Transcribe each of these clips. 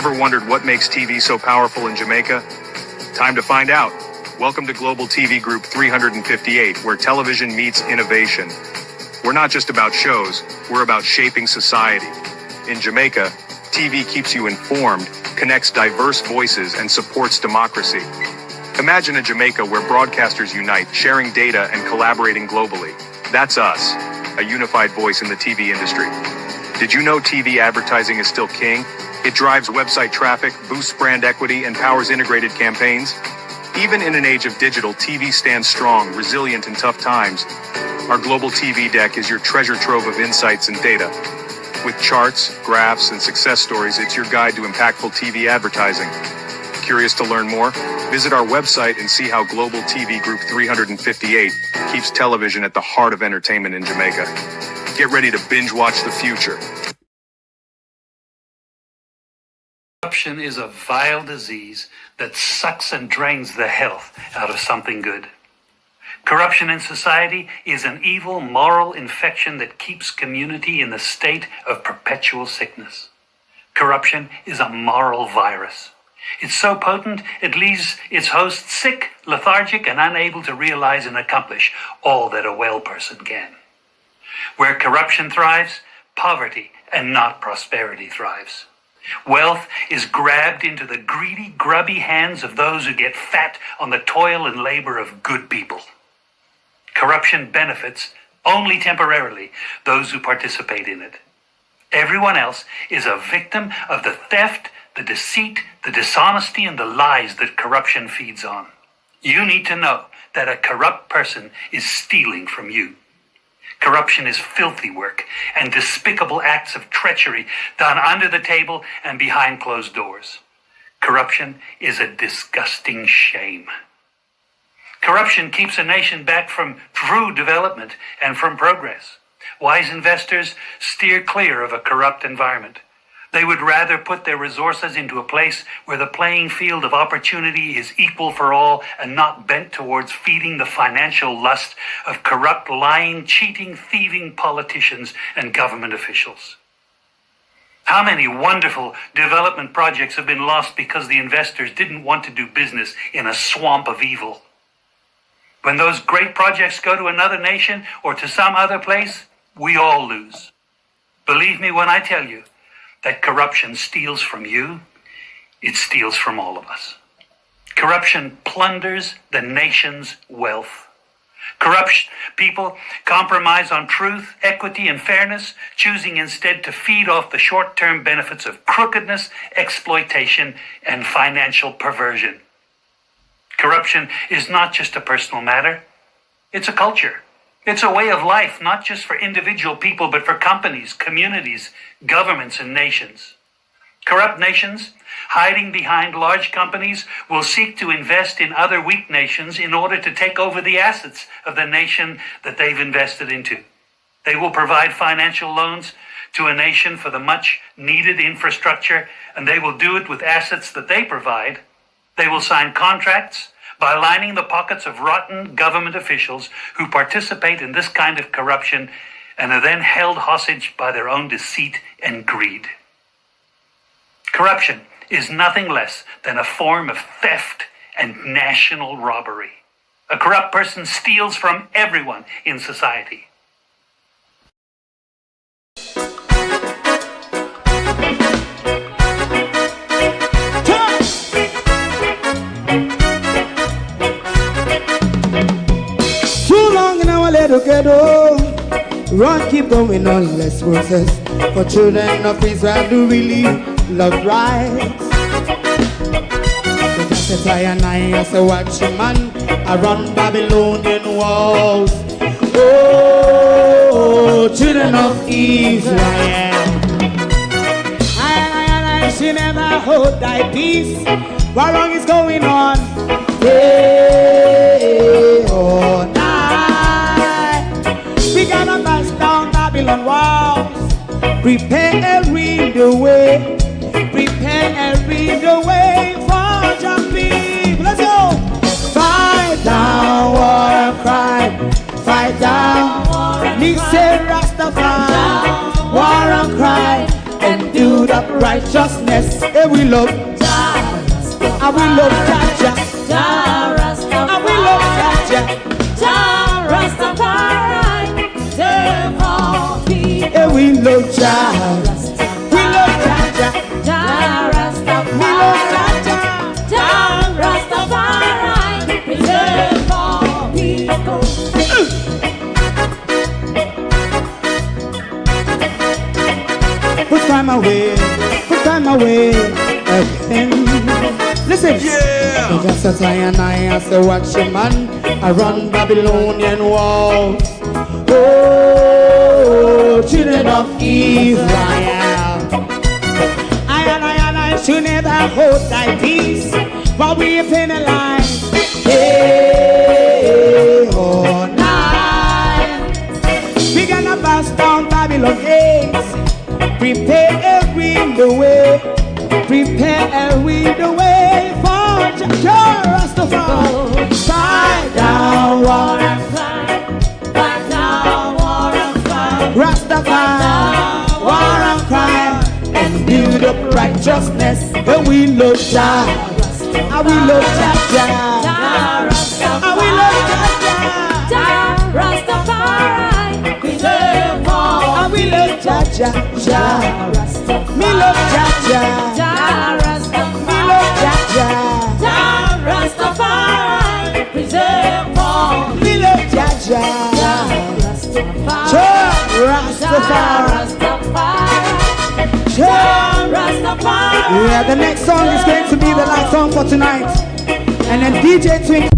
Ever wondered what makes TV so powerful in Jamaica? Time to find out. Welcome to Global TV Group 358, where television meets innovation. We're not just about shows, we're about shaping society. In Jamaica, TV keeps you informed, connects diverse voices, and supports democracy. Imagine a Jamaica where broadcasters unite, sharing data and collaborating globally. That's us, a unified voice in the TV industry. Did you know TV advertising is still king? It drives website traffic, boosts brand equity, and powers integrated campaigns. Even in an age of digital, TV stands strong, resilient in tough times. Our global TV deck is your treasure trove of insights and data. With charts, graphs, and success stories, it's your guide to impactful TV advertising. Curious to learn more? Visit our website and see how Global TV Group 358 keeps television at the heart of entertainment in Jamaica. Get ready to binge watch the future. Corruption is a vile disease that sucks and drains the health out of something good. Corruption in society is an evil moral infection that keeps community in the state of perpetual sickness. Corruption is a moral virus. It's so potent, it leaves its host sick, lethargic, and unable to realize and accomplish all that a well person can. Where corruption thrives, poverty and not prosperity thrives. Wealth is grabbed into the greedy, grubby hands of those who get fat on the toil and labor of good people. Corruption benefits, only temporarily, those who participate in it. Everyone else is a victim of the theft, the deceit, the dishonesty, and the lies that corruption feeds on. You need to know that a corrupt person is stealing from you. Corruption is filthy work and despicable acts of treachery done under the table and behind closed doors. Corruption is a disgusting shame. Corruption keeps a nation back from true development and from progress. Wise investors steer clear of a corrupt environment. They would rather put their resources into a place where the playing field of opportunity is equal for all and not bent towards feeding the financial lust of corrupt, lying, cheating, thieving politicians and government officials. How many wonderful development projects have been lost because the investors didn't want to do business in a swamp of evil? When those great projects go to another nation or to some other place, we all lose. Believe me when I tell you that corruption steals from you, it steals from all of us. Corruption plunders the nation's wealth. Corrupt people compromise on truth, equity, and fairness, choosing instead to feed off the short-term benefits of crookedness, exploitation, and financial perversion. Corruption is not just a personal matter, it's a culture. It's a way of life, not just for individual people, but for companies, communities, governments, and nations. Corrupt nations, hiding behind large companies, will seek to invest in other weak nations in order to take over the assets of the nation that they've invested into. They will provide financial loans to a nation for the much-needed infrastructure, and they will do it with assets that they provide. They will sign contracts by lining the pockets of rotten government officials who participate in this kind of corruption and are then held hostage by their own deceit and greed. Corruption is nothing less than a form of theft and national robbery. A corrupt person steals from everyone in society. Together, run, keep going on, let's process. For children of Israel do really love rights. So just as I and I as a watchman, I run Babylonian walls. Oh, children of Israel, I should never hold thy peace. What wrong is going on? Hey, oh, we gotta pass down Babylon walls. Prepare the way. Prepare the way for your people. Let's go. Fight down war cry. Fight down. Me say Rastafari. War and cry and do the up righteousness. And we love Jah. And we love Jah. And we love Jah. And we love Jah. We love Jah. We love Jah. Preserve all people. Put time away again. Listen, yeah. Just as I and I as a watchman around Babylonian walls. Oh, children of Israel, I should never hold thy peace while we penalize. Hey, oh, night. We gonna bust down Babylon gates. Prepare the way. Prepare the way for Jah Rastafari. Fight down war and fight. Fight down war and fight. Rastafari, war and crime, and build up righteousness. And we love Jah. And we love Jah. And we love Jah. Rastafari, preserve all. And we love Jah. Me love Jah. Me love Jah. Rastafari, preserve all. Me love Jah. Rastafari. Yeah, the next song is going to be the last song for tonight. And then DJ Twink.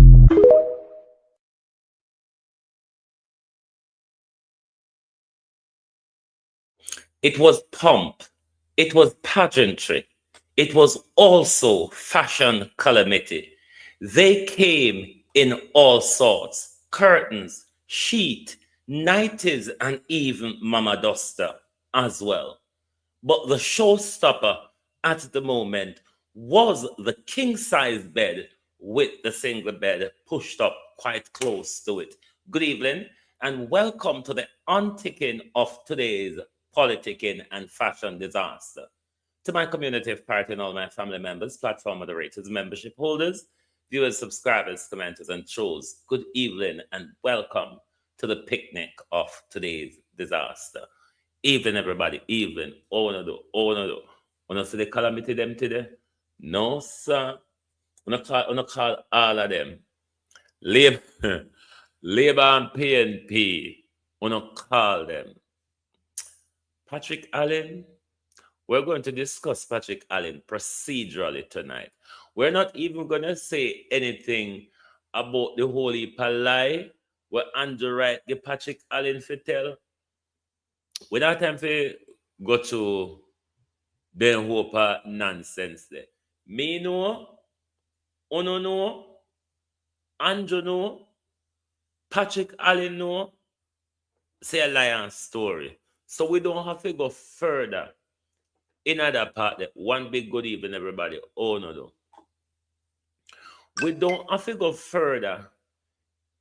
It was pomp. It was pageantry. It was also fashion calamity. They came in all sorts: curtains, sheet, nighties, and even Mama Duster as well. But the showstopper at the moment was the king-size bed with the single bed pushed up quite close to it. Good evening and welcome to the unticking of today's politicking and fashion disaster. To my community of party and all my family members, platform moderators, membership holders, viewers, subscribers, commenters, and trolls, good evening and welcome to the picnic of today's disaster. Evening, everybody, evening. Oh no, wanna see the calamity them today? No, sir. Wanna call all of them. Labor and PNP. Wanna call them. Patrick Allen. We're going to discuss Patrick Allen procedurally tonight. We're not even going to say anything about the whole heap of lie where Andrew Wright the Patrick Allen for tell. We don't have time to go to Ben Hooper nonsense there. Me know, Ono know, Andrew know, Patrick Allen know, say a lion story. So we don't have to go further. In other part, one big good evening, everybody. Oh no. We don't have to go further.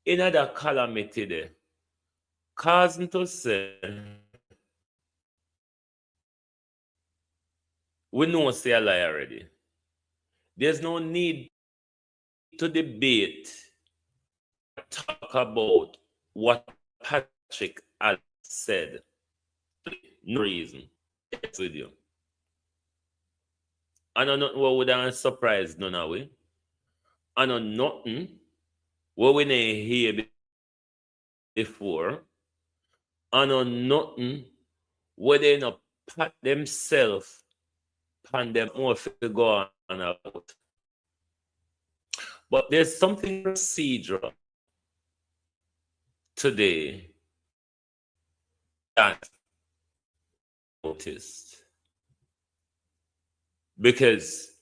In other calamity there. Causing to say, we know say a lie already. There's no need to debate, talk about what Patrick Allen said. No reason. Yes, with you. I know nothing what would have surprised none of we. I know nothing what we didn't hear before. I know nothing where they not pat themselves and them more to go on and out. But there's something procedural today that I noticed. Because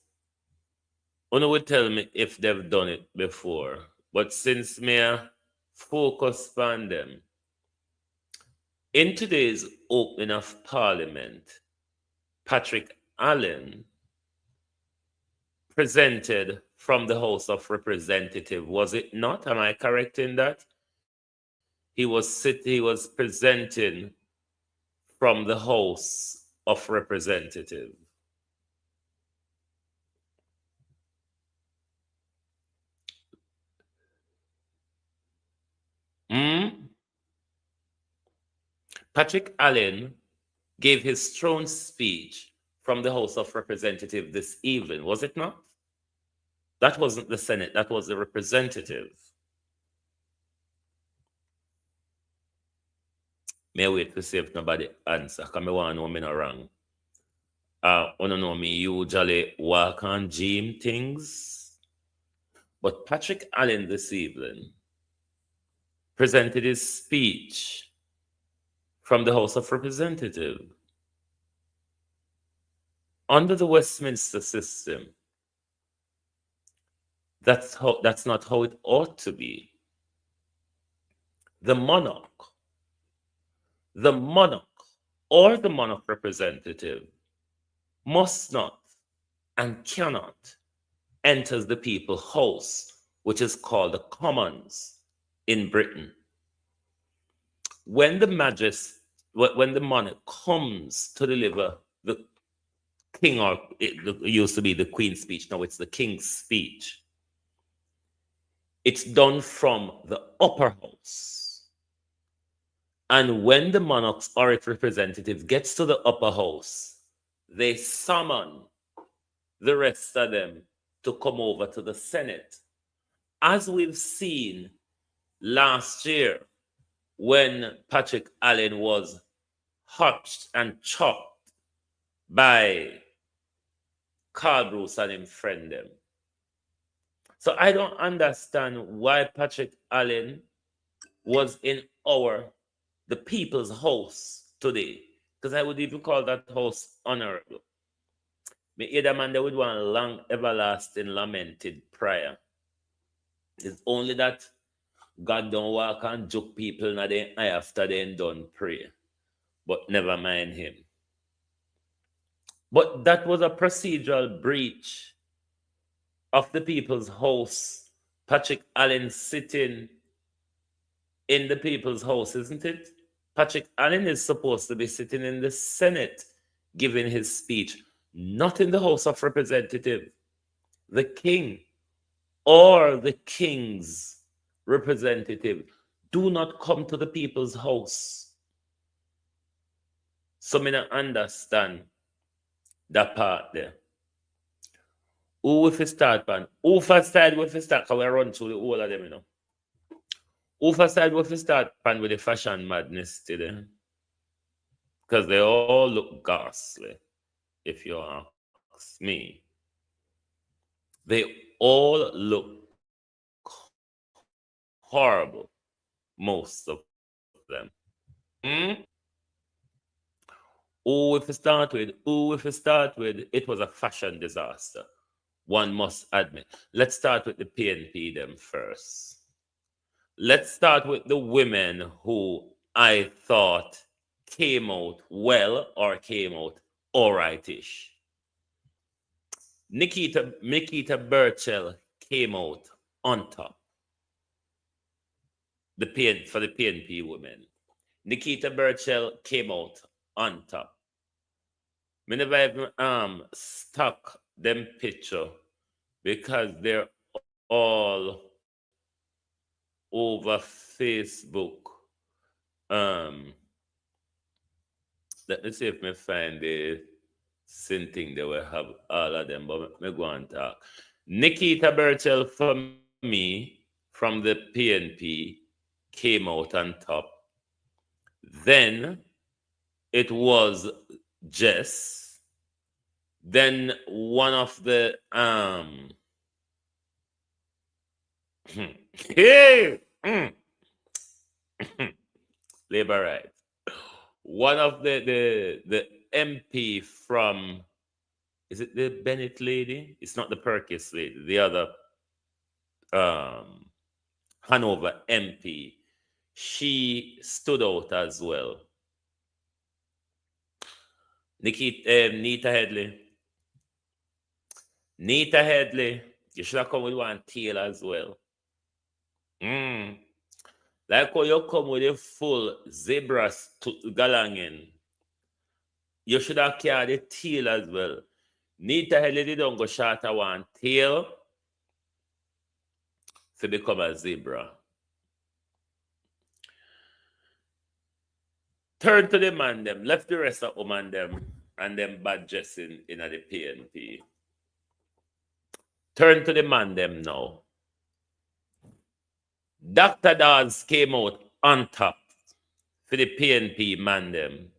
one would tell me if they've done it before. But since me I focus on them, in today's opening of Parliament, Patrick Allen presented from the House of Representatives, was it not? Am I correct in that? He was presenting from the House of Representative. Patrick Allen gave his throne speech from the House of Representatives this evening, was it not? That wasn't the Senate, that was the representative. May I wait to see if nobody answer, because I want to know me not wrong. I don't know, me usually walk on gym things. But Patrick Allen this evening presented his speech from the House of Representatives. Under the Westminster system, that's not how it ought to be. The monarch or the monarch representative must not and cannot enter the people's house, which is called the Commons in Britain. When the monarch comes to deliver the king, or it used to be the Queen's speech, now it's the King's speech, it's done from the upper house. And when the monarchs or its representative gets to the upper house, they summon the rest of them to come over to the Senate. As we've seen last year when Patrick Allen was hutched and chopped by Carl Bruce and him friend them. So I don't understand why Patrick Allen was in the people's house today, because I would even call that house honorable. Me hear man they would want long everlasting lamented prayer. It's only that God don't walk and joke people na they after they done pray. But never mind him. But that was a procedural breach of the people's house. Patrick Allen sitting in the people's house, isn't it? Patrick Allen is supposed to be sitting in the Senate giving his speech, not in the House of Representatives. The king or the king's representative do not come to the people's house. So me not understand that part there. Who if we start pan? Who first side with we start? Because we run through the whole of them, you know. Who first side with we start pan with the fashion madness today? Because they all look ghastly, if you ask me. They all look horrible, most of them. If we start with, it was a fashion disaster. One must admit. Let's start with the PNP them first. Let's start with the women who I thought came out well or came out all right-ish. Nikita Burchell came out on top. For the PNP women. Nikita Burchell came out on top. Me never even stuck them picture because they're all over Facebook. Let me see if I find the same thing they will have all of them, but me go and talk. Nikita Burchell for me from the PNP came out on top. Then it was Jess. Then one of the labor rights. One of the MP from, is it the Bennett lady? It's not the Perkins lady. The other Hanover MP. She stood out as well. Nita Headley. Nita Headley. You should have come with one tail as well. Like how you come with a full zebra galangin. You should have carried the tail as well. Need to head it down, go shorter one tail to become a zebra. Turn to the man them, left the rest of woman them and them bad dressing in the PNP. Turn to the man them now. Dr. Dawes came out on top for the PNP man them.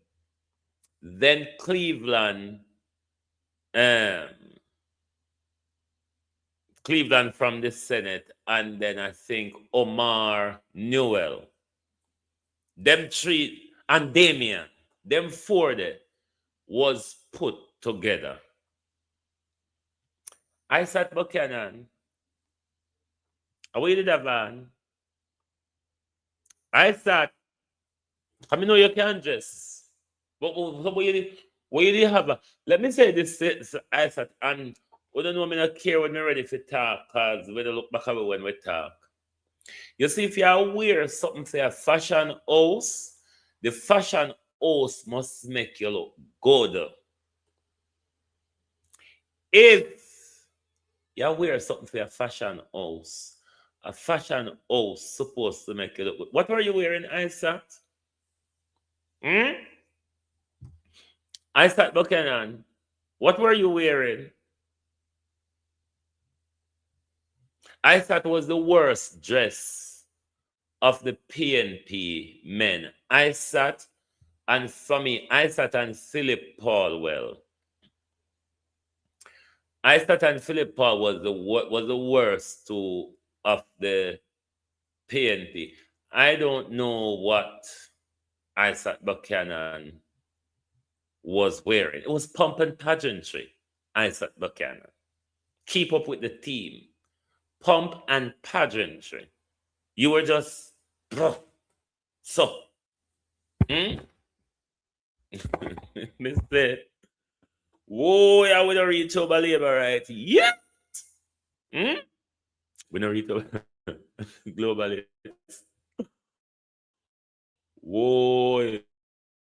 Then Cleveland from the Senate, and then I think Omar Newell. Them three, and Damien, them four there was put together. Isaac Buchanan, away did a van. Isaac, I mean, know you can dress. But what you have? Let me say this, Isaac, and we don't know me not care when we're ready to talk, because we don't look back at it when we talk. You see, if you wear something for a fashion house, the fashion house must make you look good. If you wear something for a fashion house supposed to make you look good. What were you wearing, Isaac? Isaac Buchanan, what were you wearing? Isaac was the worst dress of the PNP men. Isaac, and for me, Isaac and Philip Paulwell. Isaac and Philip Paul was the worst two of the PNP. I don't know what Isaac Buchanan was wearing. It was pomp and pageantry, Isaac Buchanan. Keep up with the team. Pomp and pageantry. You were just, so. Mr. Whoa, yeah, we don't reach over labor right yet. We don't reach over globally. Whoa.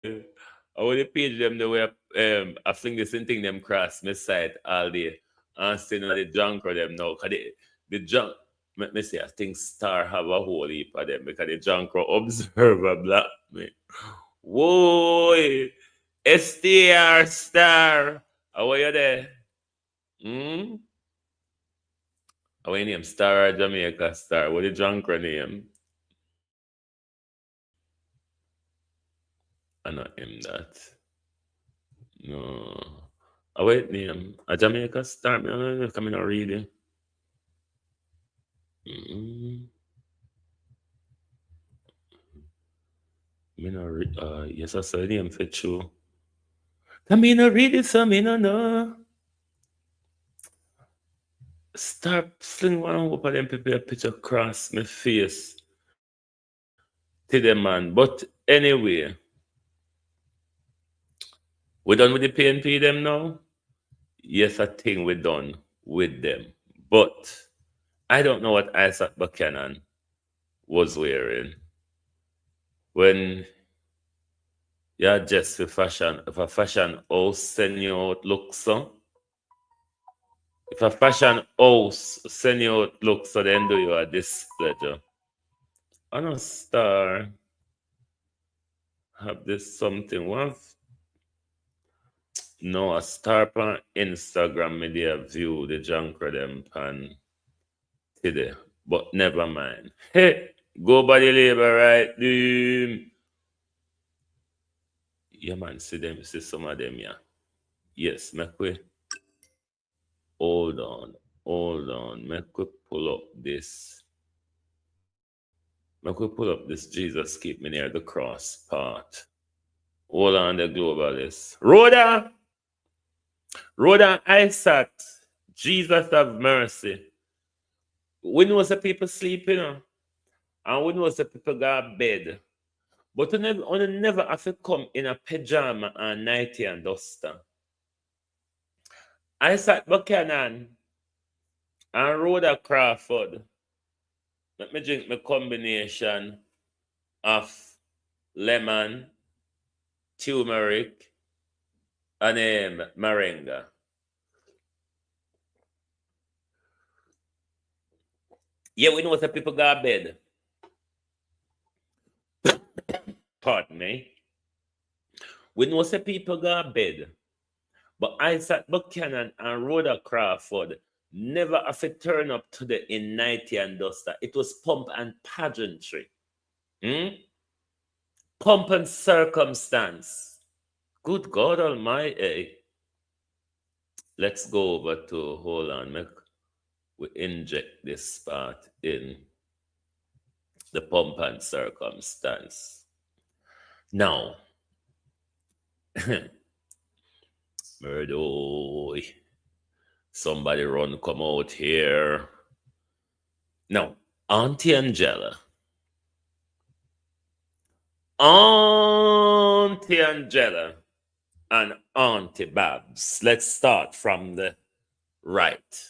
I would page them the way I fling this thing them cross my side all day. And still the junk or them now. Cause the junk, let me say, I think Star have a whole heap of them because the junk observer black me. Whoa, STR Star. How are you there? How are you name? Star or Jamaica Star? What the junk name? I not him that. No. I wait name. A Jamaica Star. I'm coming out reading. Yes, I saw the name for you. I mean, I read it, so I mean, I know. Start sling one up and then people a picture across my face to them, man. But anyway, we done with the PNP them now? Yes, I think we're done with them. But I don't know what Isaac Buchanan was wearing when you're just for fashion. If a fashion house send you out look so, if a fashion house send you out look so, then do you a displeasure. On a Star have this something. No, a Star on Instagram media view the junk of them pan today. But never mind. Hey, go by the labor right. Yeah, man, see them, see some of them, yeah. Yes, make we hold on. Make we pull up this. Make we pull up this Jesus keep me near the cross part. Hold on the globalist. Rhoda, Isaac, Jesus have mercy. We know the people sleep, you know, and we know the people go to bed. But you never have to come in a pajama and nightie and duster. Isaac Buchanan and Rhoda Crawford. Let me drink my combination of lemon, turmeric, and Marenga. Yeah, we know that people got bed. Pardon me. We know that people got bed. But Isaac Buchanan and Rhoda Crawford never have to turn up to the in 90 and duster. It was pomp and pageantry. Pomp and circumstance. Good God Almighty. Let's go over to, hold on, we inject this part in the pomp and circumstance. Now, Murdo, somebody run, come out here. Now, Auntie Angela. Auntie Angela and Auntie Babs. Let's start from the right.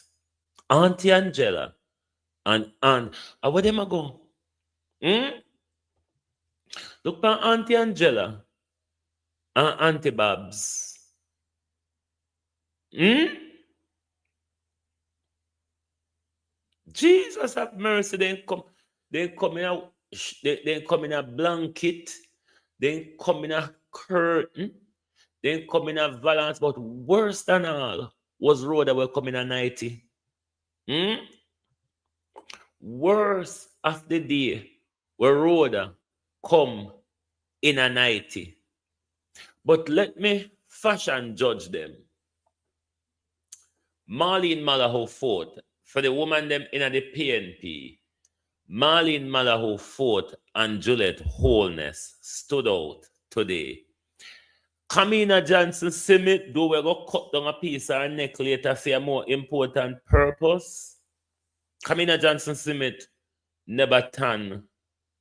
Auntie Angela and where them a go? Look at Auntie Angela and Auntie Babs. Jesus have mercy. They come in a blanket. They come in a curtain. They come in a valance. But worse than all was Rhoda will come in a 90. Worse of the day where Rhoda come in a 90. But let me fashion judge them. Marlene Malaho fought for the woman them in the PNP. Marlene Malaho fought and Juliet Wholeness stood out today. Kamina Johnson Simit, do we go cut down a piece of her neck later for a more important purpose? Kamina Johnson Simit never turn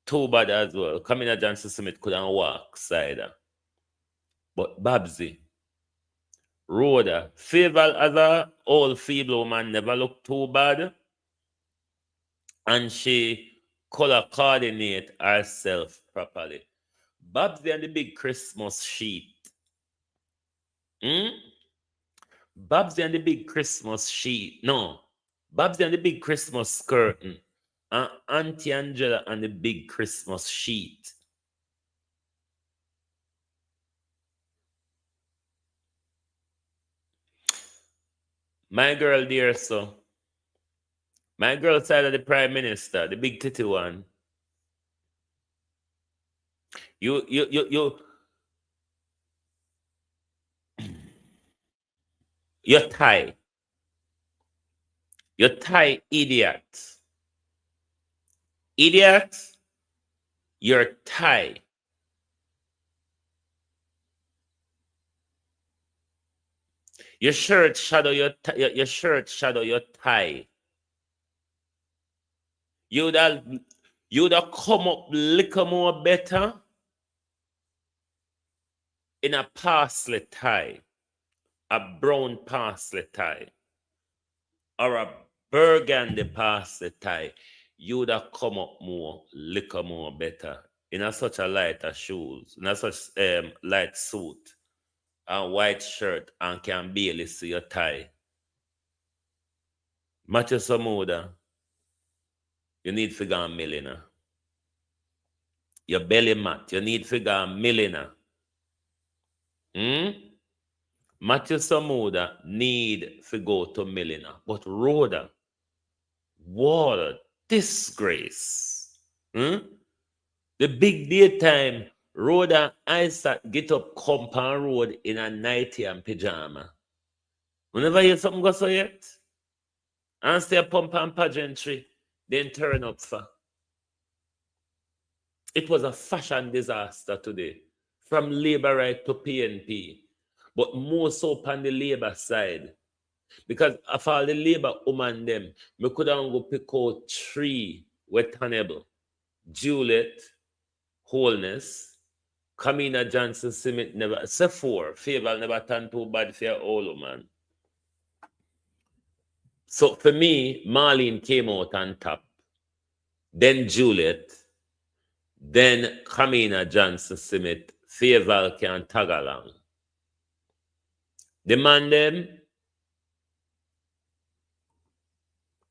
too bad as well. Kamina Johnson Simit couldn't walk side. But Babsy, Rhoda, Favor as a old feeble woman never looked too bad. And she color coordinate herself properly. Babsy and the big Christmas sheet. Babsy and the big Christmas sheet. No. Babsy and the big Christmas curtain. And Auntie Angela and the big Christmas sheet. My girl dear, so. My girl side of the Prime Minister, the big titty one. You You're Thai. You're Thai idiot. Idiot, you're Thai. Your shirt shadow your shirt shadow your tie. You'd have come up little more better in a parsley tie, a brown parsley tie, or a burgundy parsley tie. You'd have come up more little more better in a such a lighter shoes, in a such light suit and white shirt, and can barely see your tie. Matthew Samuda, you need figure a millionaire. Your belly mat, you need figure a millionaire. Matthew Samuda need to go to millionaire. But Rhoda, what a disgrace. The big daytime, Rhoda Isaac get up Compound Road in a nightie and pajama. Whenever you hear something go so yet, and stay pump and pageantry, then turn up for. It was a fashion disaster today, from Labour right to PNP, but more so on the Labour side. Because of all the Labour woman them, we could have go pick out 3 were tenable. Juliet, Wholeness, Kamina Johnson Simit never, say 4, Favor never turned too bad for your old woman. So for me, Marlene came out on top. Then Juliet. Then Kamina Johnson Simit. Favor can tag along. The man them,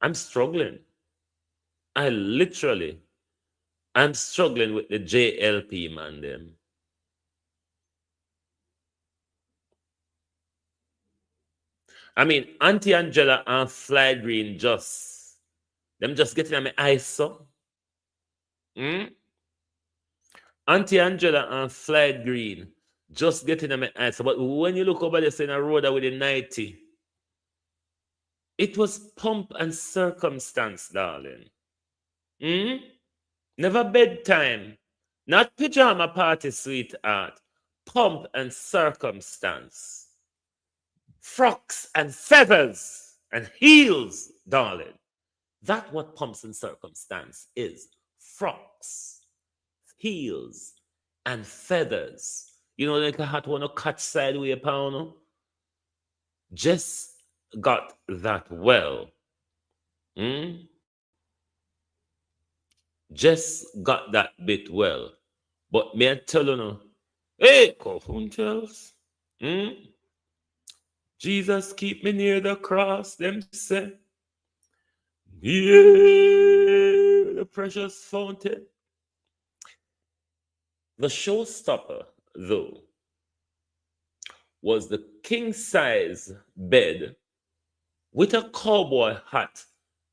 I'm struggling. I'm struggling with the JLP man them. I mean, Auntie Angela and Fly Green just getting on my eyes, so. Auntie Angela and Fly Green just getting on my eyes. But when you look over there saying a road with a 90, it was pomp and circumstance, darling. Never bedtime. Not pajama party, sweetheart. Pomp and circumstance. Frocks and feathers and heels, darling. That's what pomps and circumstance is. Frocks, heels, and feathers. You know, like a hat one to catch sideways, pound. Just got that well. Just got that bit well. But me I tell you now, hey, tells. Jesus keep me near the cross, them say. Yeah, the precious fountain. The showstopper, though, was the king-size bed with a cowboy hat,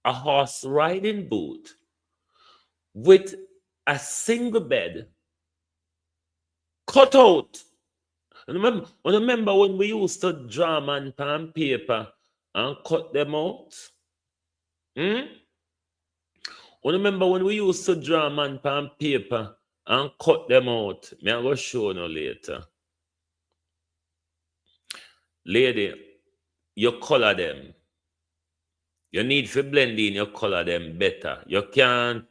a horse riding boot, with a single bed cut out. Remember when we used to draw man pen paper and cut them out? Remember when we used to draw man pen paper and cut them out? Me I go show you later. Lady, you color them. You need to blend in your color them better. You can't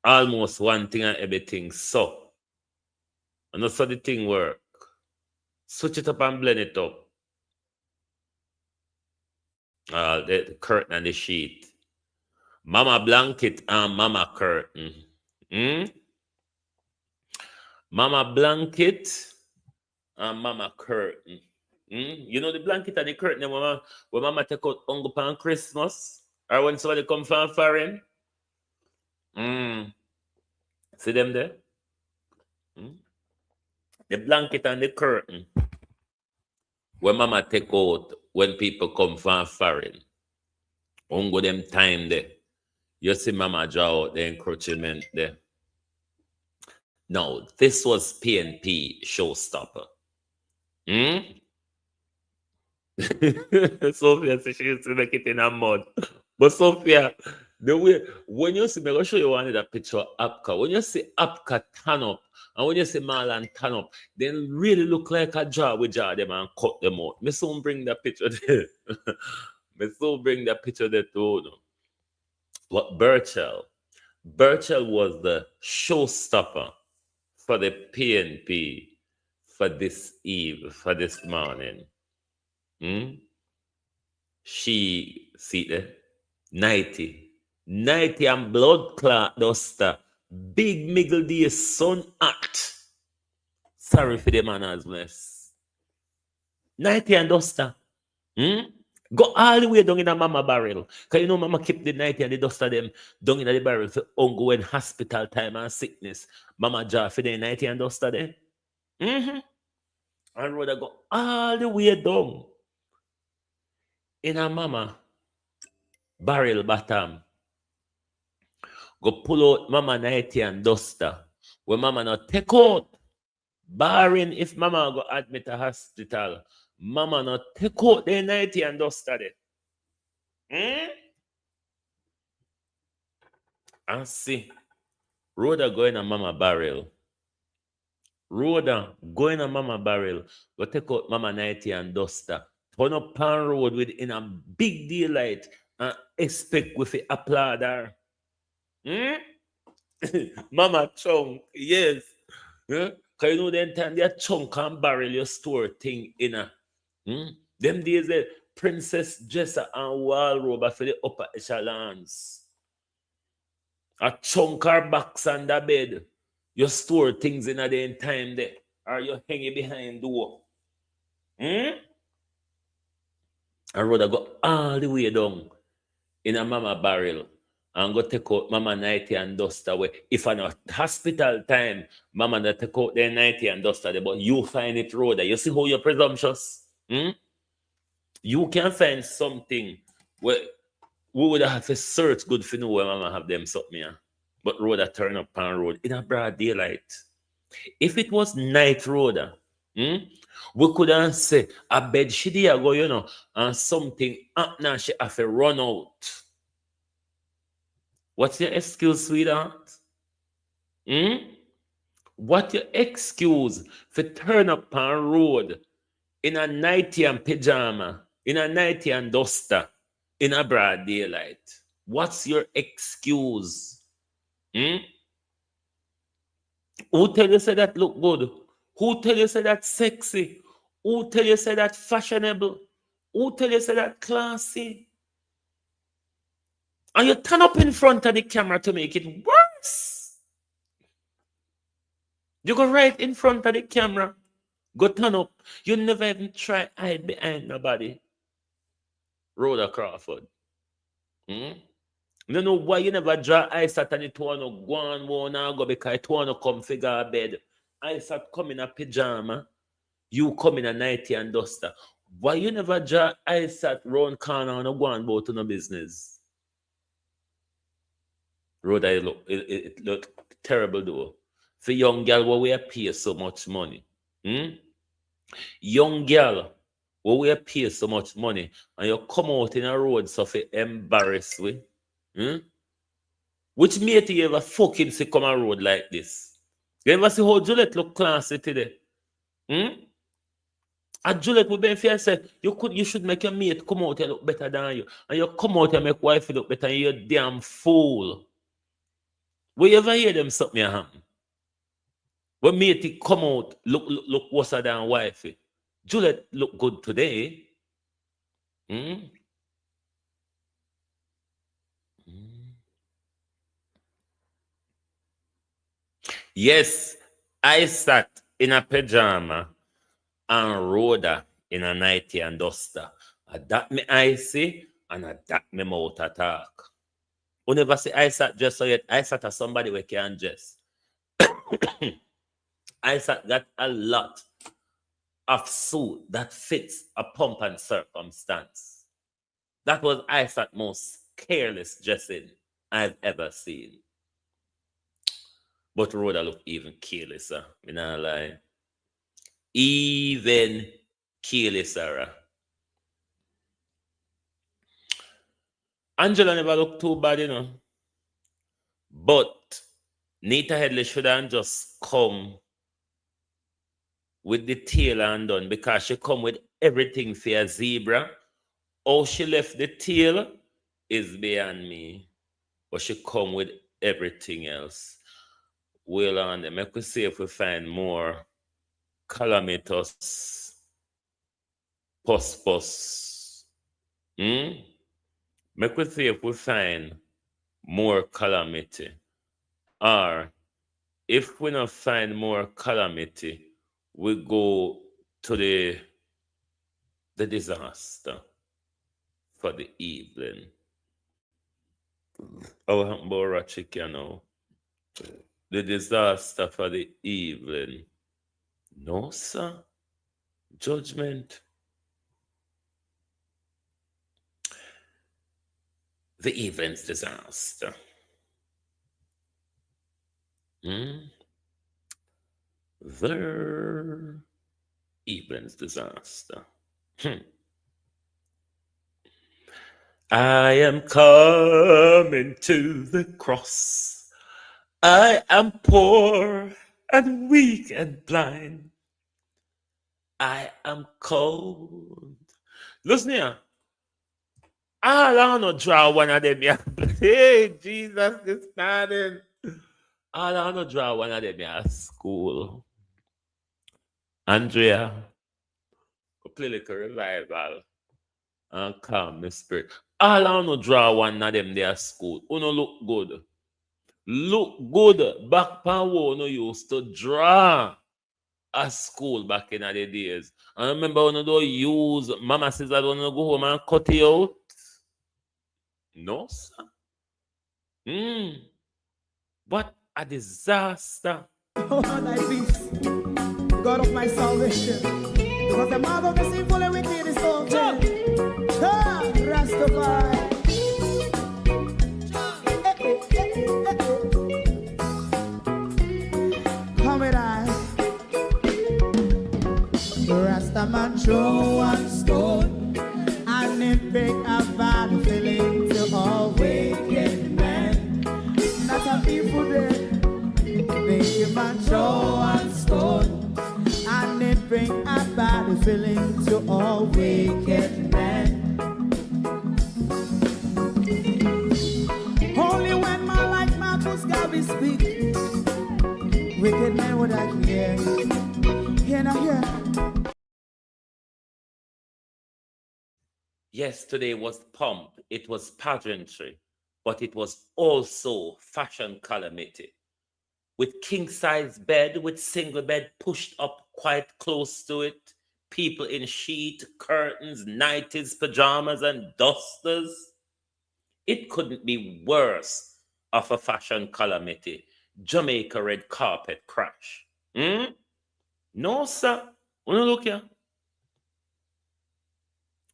almost one thing and everything so. And that's how the thing work. Switch it up and blend it up. The curtain and the sheet. Mama blanket and mama curtain. Mama blanket and mama curtain. You know the blanket and the curtain when mama take out uncle on Christmas or when somebody come from foreign. See them there? The blanket and the curtain when mama take out when people come from foreign. Ungo them time there. You see mama draw out the encroachment there. No, this was P&P showstopper. Sophia says she used to make it in a mud. But Sophia, the way when you see me, I'll show you one of that picture of Abka. When you see Abka turn up, and when you see Marlon turn up, they really look like a jaw. We jaw them and cut them out. Me soon bring that picture there. Me soon bring that picture there too. But Burchell was the showstopper for the P&P for this eve, for this morning. She, see there, 90 and blood clot duster, big middle day sun act. Sorry for the manners, bless. 90 and duster. Go all the way down in a mama barrel. Because you know mama keep the 90 and the duster them down in the barrel for ongoing hospital time and sickness. Mama jaw for the 90 and duster there. And rather go all the way down in a mama barrel bottom. Go pull out mama 90 and duster. When mama not take out. Barring if mama go admit a hospital. Mama not take out the 90 and duster there. And see. Rhoda going a mama barrel. Rhoda going a mama barrel. Go take out mama 90 and duster. Turn up pan road with in a big daylight and expect with a applaud her. Mama chunk, yes. Because you know the time they chunk and barrel your store thing in a them days the princess dresser and wall robe for the upper echelons. A chunk or box under bed. You store things in a day in time there. Or you hang it behind door. I rather go all the way down in a mama barrel and go take out mama nighty and dust away. If I not hospital time, mama that take out their nighty and dust away, but you find it road. You see how you're presumptuous? Hmm? You can find something where we would have to search good for know where mama have them something here. But road that turn up on road in a broad daylight. If it was night road, hmm, we could have say a bed she there go, and something now she have to run out. What's your excuse, sweetheart? Hmm? What your excuse for turn up on road in a nighty and pajama, in a nighty and duster, in a broad daylight? What's your excuse? Hmm? Who tell you say that look good? Who tell you say that sexy? Who tell you say that fashionable? Who tell you say that classy? And you turn up in front of the camera to make it worse. You go right in front of the camera. Go turn up. You never even try hide behind nobody. Rhoda Crawford. Hmm? You don't know why you never draw ice at and it wanna go on wanna go because it wanna come figure a bed. Ice at come in a pajama. You come in a nighty and duster. Why you never draw ice at round corner and go on about to no business? Rhoda, it look terrible though. For young girl, where we pay so much money. Hmm? Young girl, where we pay so much money, and you come out in a road so for embarrass we. Hmm? Which mate you ever fucking see come a road like this? You ever see how Juliet look classy today? Hmm? And Juliet would be fair say you should make your mate come out and look better than you. And you come out and make wife look better and you're a damn fool. Will you ever hear them something happen? When mate come out, look worse than wifey. Juliet look good today. Hmm? Yes, I sat in a pajama and Rhoda in a nighty and duster. That me I see and that me mouth attack. Who never say I sat just so yet I sat as somebody we can dress. I sat got a lot of suit that fits a pump and circumstance. That was I sat most careless dressing I've ever seen. But Rhoda look even carelesser, me not lie. Even carelesser. Angela never look too bad, But Nita Headley shouldn't just come with the tail undone because she come with everything for a zebra. How she left the tail is beyond me. But she come with everything else. Well on them. Make we see if we find more calamitous pus. Make we see if we find more calamity. Or if we not find more calamity, we go to the disaster for the evening. Our Hambora chicken now. The disaster for the evening. No, sir. Judgment. The evening's disaster. The evening's disaster. I am coming to the cross. I am poor and weak and blind. I am cold. Listen here. I don't know draw one of them. Hey, Jesus is standing. I don't know draw one of them at school. Andrea, play like a revival and calm the spirit. All I know draw one of them there school. Uno look good. Look good. Back power no used to draw. at school back in the days. I remember when they use mama says I don't go home and cut it out. No, sir. What a disaster. Oh, thy peace, God of my salvation. Because the mouth of the sinful and wicked is open. Rastafari. Come with I. Rastaman throw one stone and it bring a bad feeling to all wicked men. Not a people there. Make a man throw one stone and it bring a bad feeling to all wicked men. Only when man like Marcus Garvey speak, wicked men would I hear. Hear not hear. Yes, today was pomp, it was pageantry, but it was also fashion calamity. With king-size bed, with single bed pushed up quite close to it, people in sheet, curtains, nighties, pajamas, and dusters. It couldn't be worse of a fashion calamity. Jamaica red carpet crash. No, sir. Wanna look here?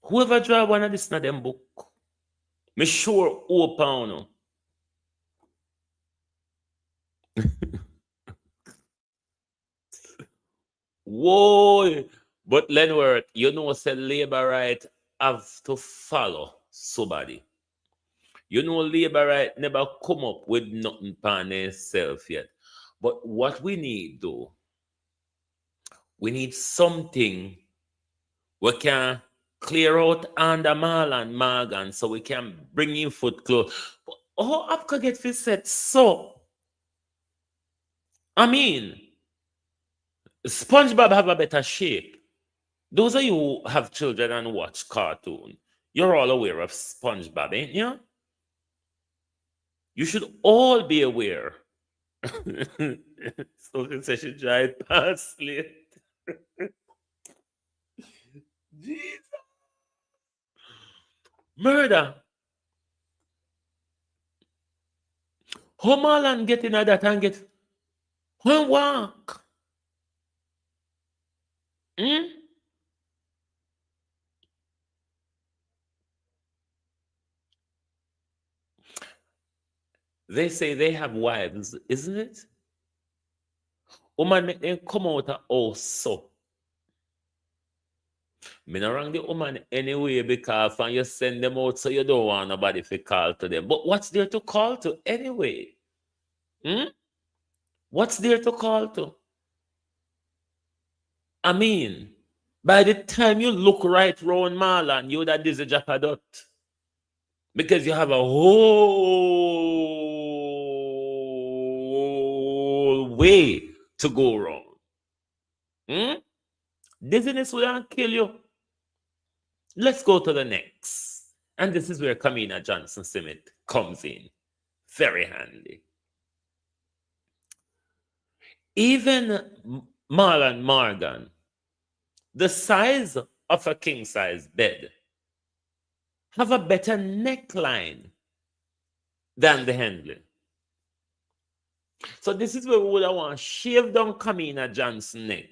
Whoever draw one of this na them book, me sure open. Whoa! But Lenworth, you know, say labor right have to follow somebody. You know, labor right never come up with nothing pan itself yet. But what we need, though, we need something we can clear out under Marlon Morgan so we can bring in foot clothes. But how Abka get fit set so? I mean, SpongeBob have a better shape. Those of you who have children and watch cartoon, you're all aware of SpongeBob, ain't you? You should all be aware. So she should drive past late. Jesus. Murder. How Marlon get in that and get one walk? They say they have wives, isn't it? Woman make them come out of house so. Me not wrong the woman anyway because when you send them out so you don't want nobody to call to them. But what's there to call to anyway? What's there to call to? I mean, by the time you look right round Marlon, you that is a japadot. Because you have a whole way to go wrong. Dizziness will kill you. Let's go to the next. And this is where Kamina Johnson Smith comes in. Very handy. Even Marlon Morgan, the size of a king-size bed, have a better neckline than the Henley. So this is where we would want to shave down Kamina Johnson neck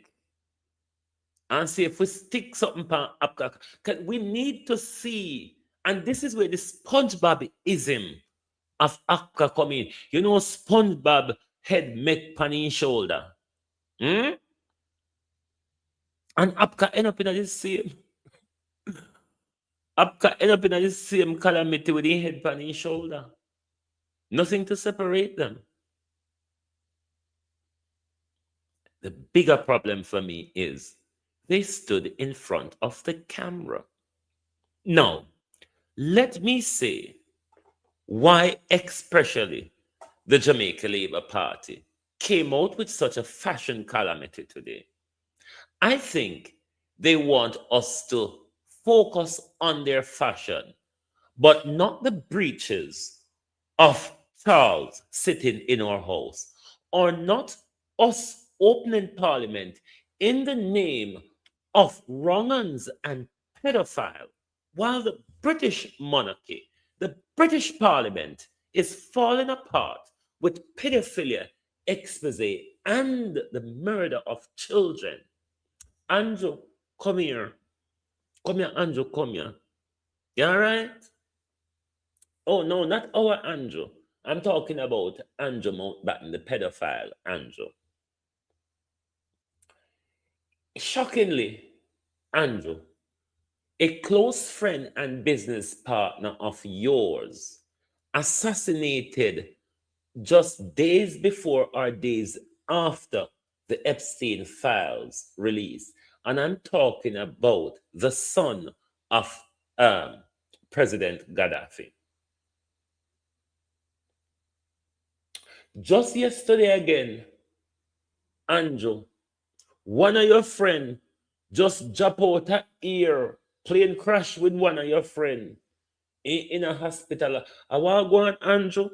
and see if we stick something on Abka. Because we need to see, and this is where the SpongeBob-ism of Abka come in. You know, SpongeBob head make pan in shoulder. And Abka end up in the same. Abka end up in the same calamity with the head pan in shoulder. Nothing to separate them. The bigger problem for me is they stood in front of the camera. Now, let me say why especially the Jamaica Labour Party came out with such a fashion calamity today. I think they want us to focus on their fashion, but not the breeches of Charles sitting in our house, or not us opening Parliament in the name of wrong-uns and pedophile, while the British monarchy, the British Parliament, is falling apart with pedophilia expose and the murder of children. Andrew, come here. Come here, Andrew, come here. You all right? Oh, no, not our Andrew. I'm talking about Andrew Mountbatten, the pedophile Andrew. Shockingly, Andrew, a close friend and business partner of yours, assassinated just days before or days after the Epstein files release. And I'm talking about the son of President Gaddafi. Just yesterday again, Andrew, one of your friend just jump out a ear, plane crash with one of your friend in a hospital. I want to go on, Andrew.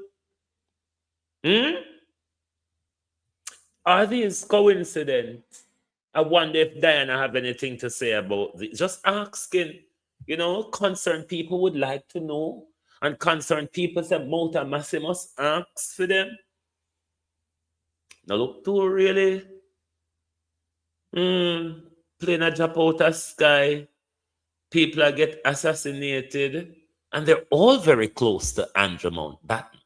Are these coincidence? I wonder if Diana have anything to say about this. Just asking, concerned people would like to know. And concerned people say, Mota Maximus asks for them. Now look too really. Plane a drop out of sky. People are get assassinated. And they're all very close to Andrew Mountbatten.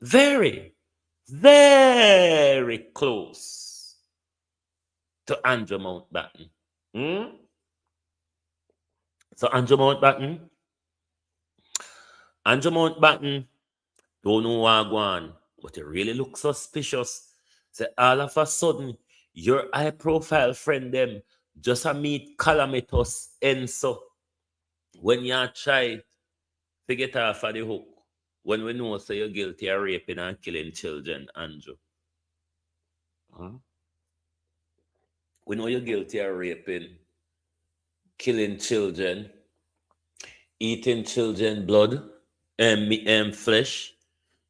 Very, very close to Andrew Mountbatten. So Andrew Mountbatten don't know what go on, but it really looks suspicious. So all of a sudden, your high profile friend them just a meet calamitous and so when you try to get off of the hook, when we know so you're guilty of raping and killing children, Andrew. We know you're guilty of raping, killing children, eating children blood and flesh,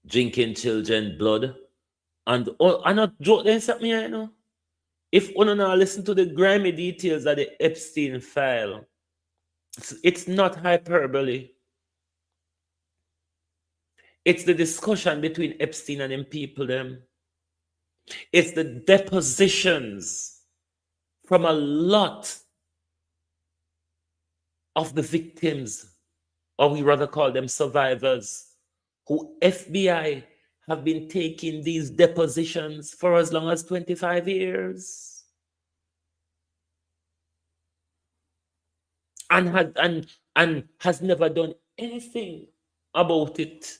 drinking children blood, and I'm not joking something here, If one now listen to the grimy details of the Epstein file, it's not hyperbole. It's the discussion between Epstein and them people them. It's the depositions from a lot of the victims, or we rather call them survivors, who FBI have been taking these depositions for as long as 25 years. And has never done anything about it.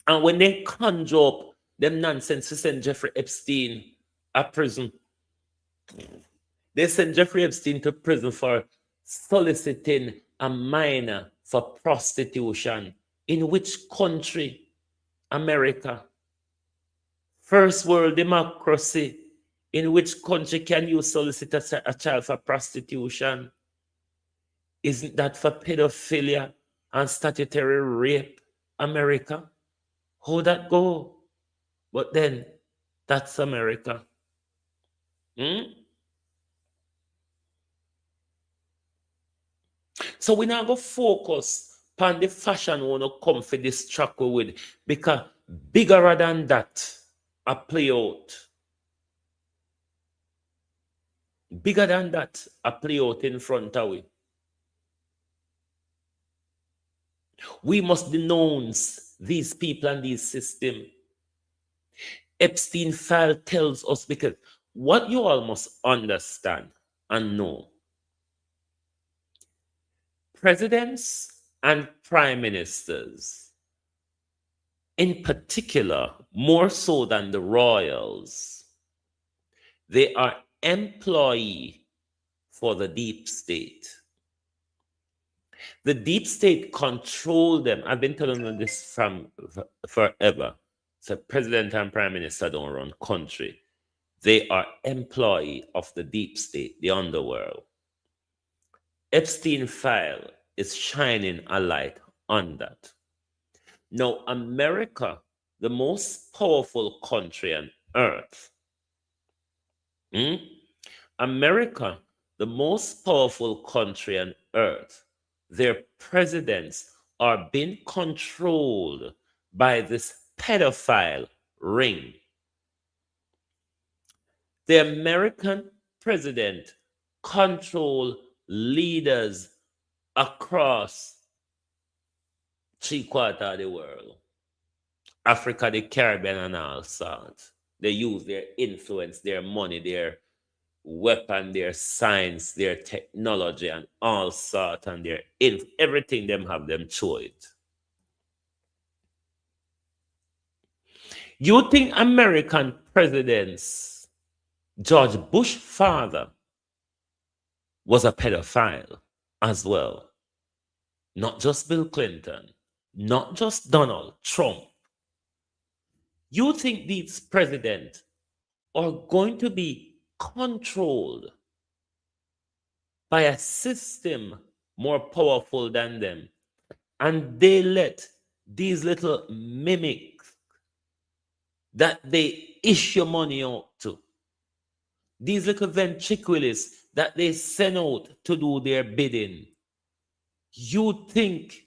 And when they conjure up them nonsense to send Jeffrey Epstein to prison, they send Jeffrey Epstein to prison for soliciting a minor for prostitution. In which country? America. First world democracy. In which country can you solicit a child for prostitution? Isn't that for pedophilia and statutory rape? America? How that go? But then, that's America. So we now go focus on the fashion we want to come for this track with, because bigger than that, a play out. Bigger than that, a play out in front of we. We must denounce these people and these systems. Epstein file tells us, because what you all must understand and know, presidents and prime ministers, in particular, more so than the royals, they are employee for the deep state. The deep state control them. I've been telling them this from forever. So president and prime minister don't run country. They are employee of the deep state, the underworld. Epstein file is shining a light on that. Now, America, the most powerful country on earth, Hmm? America, the most powerful country on earth, their presidents are being controlled by this pedophile ring. The American president control leaders across three-quarters of the world. Africa, the Caribbean, and all sorts. They use their influence, their money, their weapon, their science, their technology, and all sort, and their everything them have them show it. You think American presidents, George Bush father, was a pedophile as well? Not just Bill Clinton, not just Donald Trump. You think these presidents are going to be controlled by a system more powerful than them, and they let these little mimics that they issue money out to, these little ventriloquists that they send out to do their bidding, you think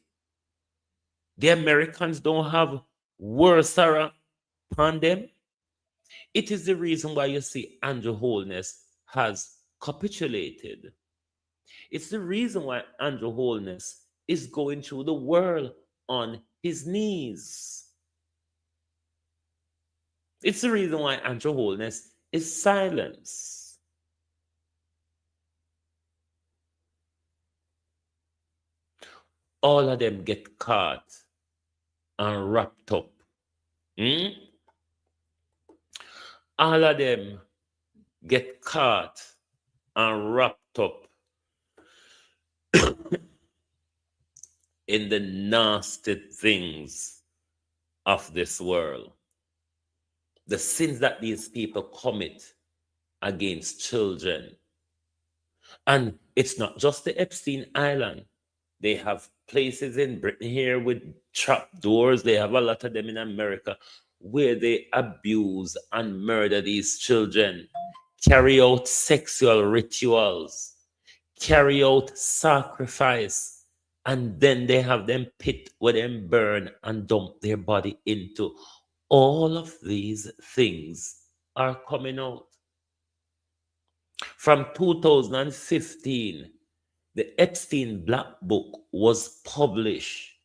the Americans don't have worse upon them? It is the reason why you see Andrew Holness has capitulated. It's the reason why Andrew Holness is going through the world on his knees. It's the reason why Andrew Holness is silenced. All of them get caught and wrapped up. All of them get caught and wrapped up in the nasty things of this world. The sins that these people commit against children. And it's not just the Epstein Island. They have places in Britain here with trap doors. They have a lot of them in America where they abuse and murder these children, carry out sexual rituals, carry out sacrifice, and then they have them pit where them burn and dump their body into. All of these things are coming out. From 2015, the Epstein Black Book was published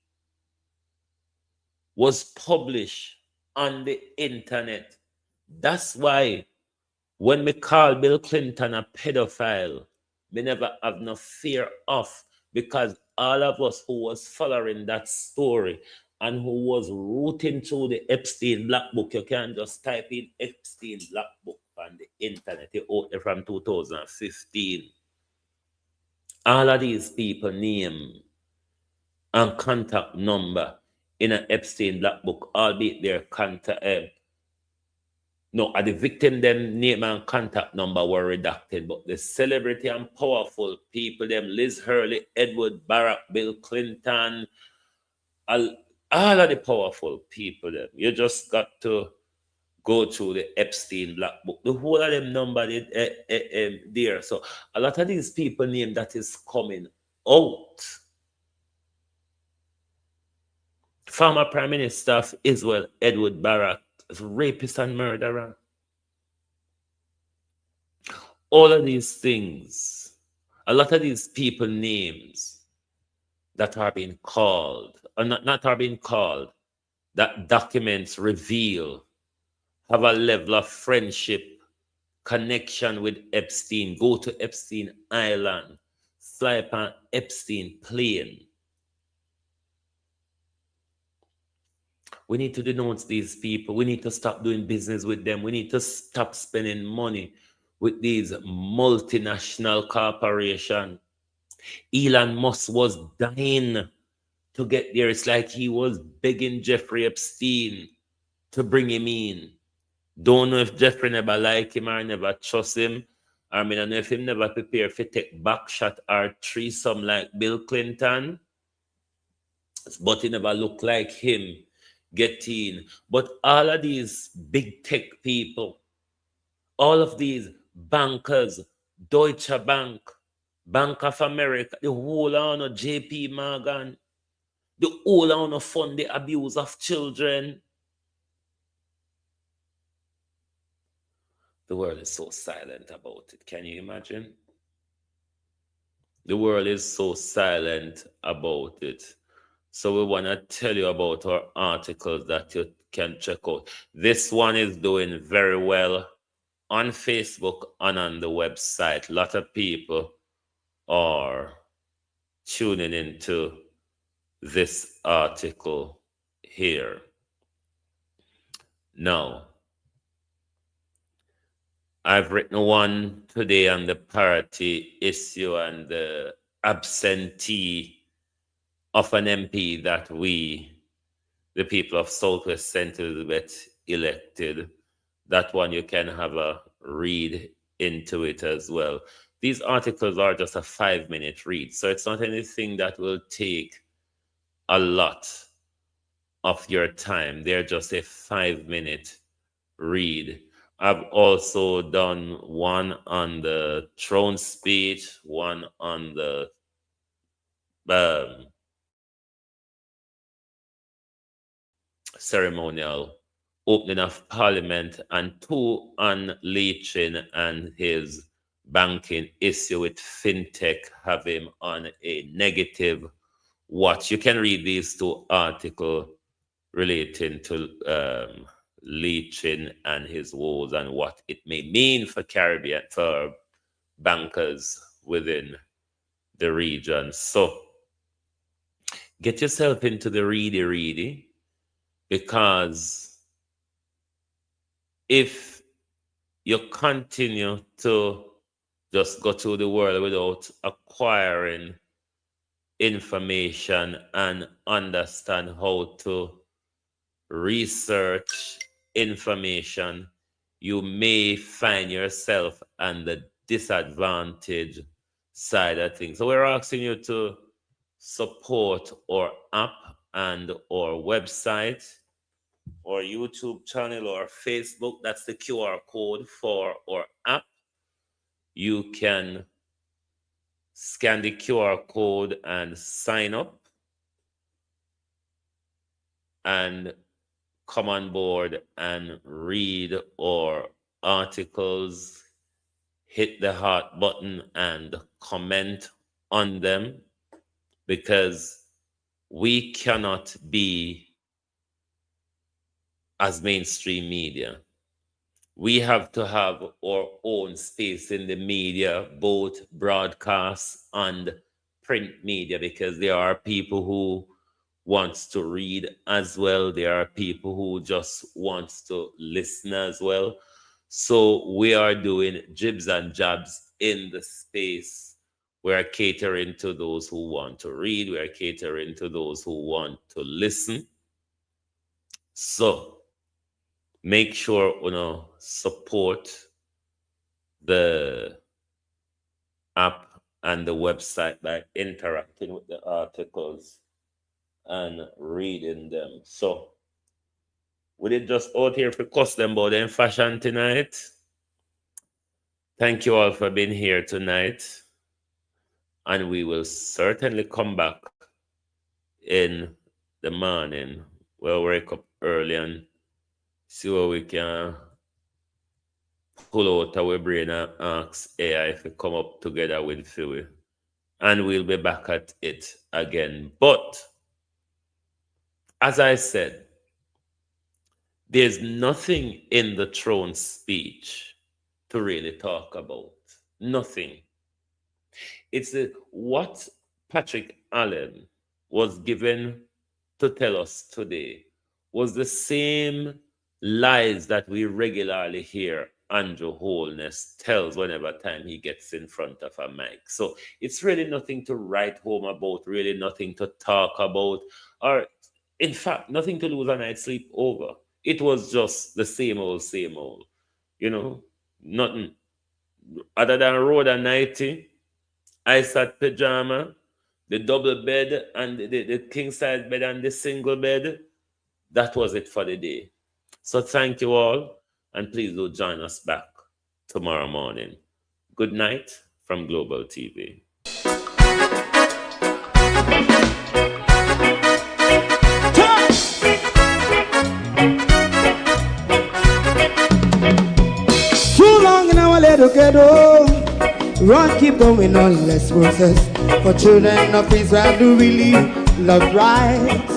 on the internet. That's why when we call Bill Clinton a pedophile, we never have no fear of, because all of us who was following that story and who was rooting through the Epstein Black Book, you can just type in Epstein Black Book on the internet. It out there from 2015. All of these people name and contact number in an Epstein Black Book, albeit their contact, the victim them name and contact number were redacted, but the celebrity and powerful people, them Liz Hurley, Edward Barack, Bill Clinton, all of the powerful people, them, you just got to go through the Epstein Black Book. The whole of them number there. So a lot of these people name that is coming out. Former Prime Minister of Israel, Edward Barak, is rapist and murderer. All of these things, a lot of these people names that are being called, or not are being called, that documents reveal, have a level of friendship, connection with Epstein, go to Epstein Island, fly upon Epstein plane. We need to denounce these people. We need to stop doing business with them. We need to stop spending money with these multinational corporations. Elon Musk was dying to get there. It's like he was begging Jeffrey Epstein to bring him in. Don't know if Jeffrey never like him or never trust him. I mean, I don't know if him never prepare for take back shot or threesome like Bill Clinton. But he never look like him getting. But all of these big tech people, all of these bankers, Deutsche Bank, Bank of America, the whole of JP Morgan, the whole of fund the abuse of children. The world is so silent about it. Can you imagine? The world is so silent about it. So we want to tell you about our articles that you can check out. This one is doing very well on Facebook and on the website. A lot of people are tuning into this article here. Now, I've written one today on the parity issue and the absentee of an MP that we, the people of Southwest St. Elizabeth, elected. That one you can have a read into it as well. These articles are just a 5-minute read, so it's not anything that will take a lot of your time. They're just a 5-minute read. I've also done one on the throne speech, one on the ceremonial opening of Parliament, and 2 on Leachin and his banking issue with fintech have him on a negative watch. You can read these 2 articles relating to Leachin and his woes and what it may mean for Caribbean, for bankers within the region. So get yourself into the ready, because if you continue to just go through the world without acquiring information and understand how to research information, you may find yourself on the disadvantage side of things. So we're asking you to support our app and our website, or YouTube channel, or Facebook. That's the QR code for our app. You can scan the QR code and sign up and come on board and read our articles, hit the heart button and comment on them, because we cannot be as mainstream media. We have to have our own space in the media, both broadcast and print media, because there are people who wants to read as well. There are people who just wants to listen as well. So we are doing jibs and jabs in the space. We are catering to those who want to read. We are catering to those who want to listen. So make sure support the app and the website by interacting with the articles and reading them. So we did just out here for cuss them about in fashion tonight. Thank you all for being here tonight, and we will certainly come back in the morning. We'll wake up early and see what we can pull out our brain and ask AI to come up together with Philly. And we'll be back at it again. But as I said, there's nothing in the throne speech to really talk about. Nothing. It's what Patrick Allen was given to tell us today was the same lies that we regularly hear Andrew Holness tells whenever time he gets in front of a mic. So it's really nothing to write home about, really nothing to talk about, or in fact, nothing to lose a night's sleep over. It was just the same old, nothing. Other than Road and 90, ice at pajama, the double bed and the king size bed and the single bed, that was it for the day. So thank you all, and please do join us back tomorrow morning. Good night from Global TV. Too long in our little ghetto, run keep going on, let's process. For children of Israel do really love rights.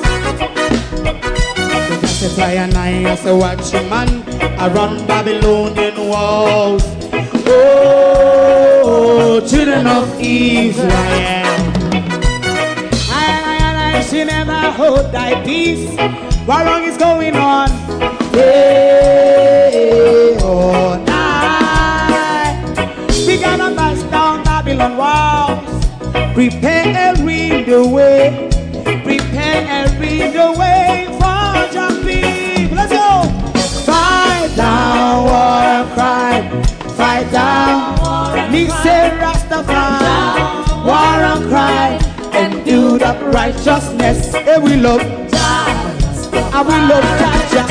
So that's why and I as a watching man, I run Babylonian walls. Oh, children of Israel, I should never hold thy peace. What wrong is going on? Hey, oh, night. We gotta bust down Babylon walls. Prepare the way. Prepare the way for your people. Let's go. Fight down, war and cry. Fight down. Me say Rastafari. War and cry. And build up righteousness. And we love. And we love Jaja.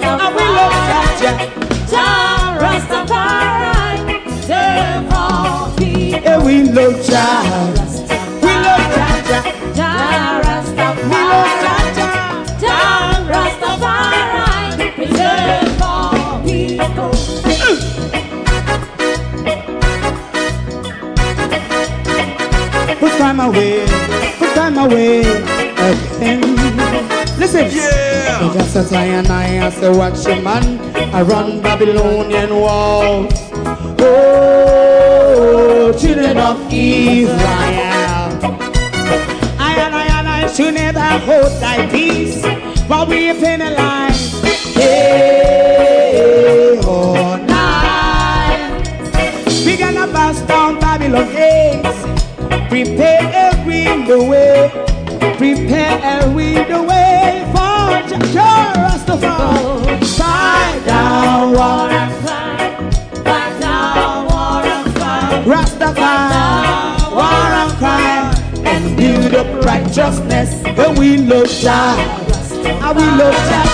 And we love Jaja. Rastafari, save all people. And we love Jaja. We love Jaja. We love Jaja. Rastafari, preserve all people. Put time away again. Listen, yeah. Just as I and I as a watching man, I run Babylonian walls. Oh, children of Israel, I should never hold thy peace while we penalize. Hey, oh, night. We gonna bust down Babylon gates. Prepare the way. Prepare the way for Rastafari. Fight down, war and cry. Fight down, war and cry. Rastafari, war and cry. And build up righteousness. And we love Jah. And we love Jah.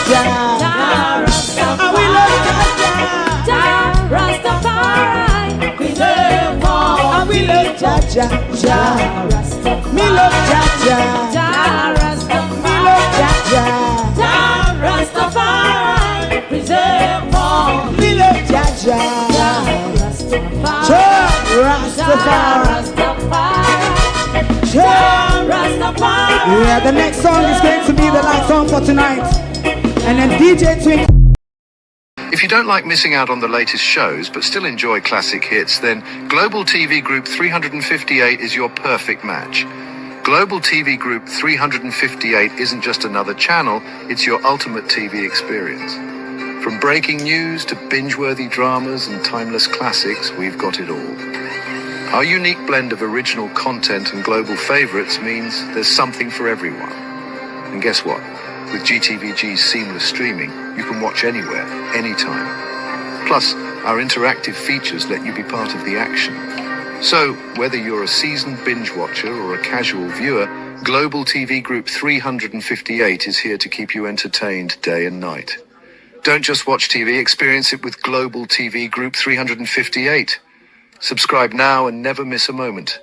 And we love Jah. Rastafari, preserve all. And we love Jah. Me love Jah. Me love Jah. Rastafari, preserve all. Me love Jah. Rastafari. Yeah, the next song is going to be the last song for tonight. And then DJ Twink. If you don't like missing out on the latest shows but still enjoy classic hits, then Global TV Group 358 is your perfect match. Global TV Group 358 isn't just another channel, it's your ultimate TV experience. From breaking news to binge-worthy dramas and timeless classics, we've got it all. Our unique blend of original content and global favorites means there's something for everyone. And guess what? With GTVG's seamless streaming, you can watch anywhere, anytime. Plus, our interactive features let you be part of the action. So, whether you're a seasoned binge watcher or a casual viewer, Global TV Group 358 is here to keep you entertained day and night. Don't just watch TV, experience it with Global TV Group 358. Subscribe now and never miss a moment.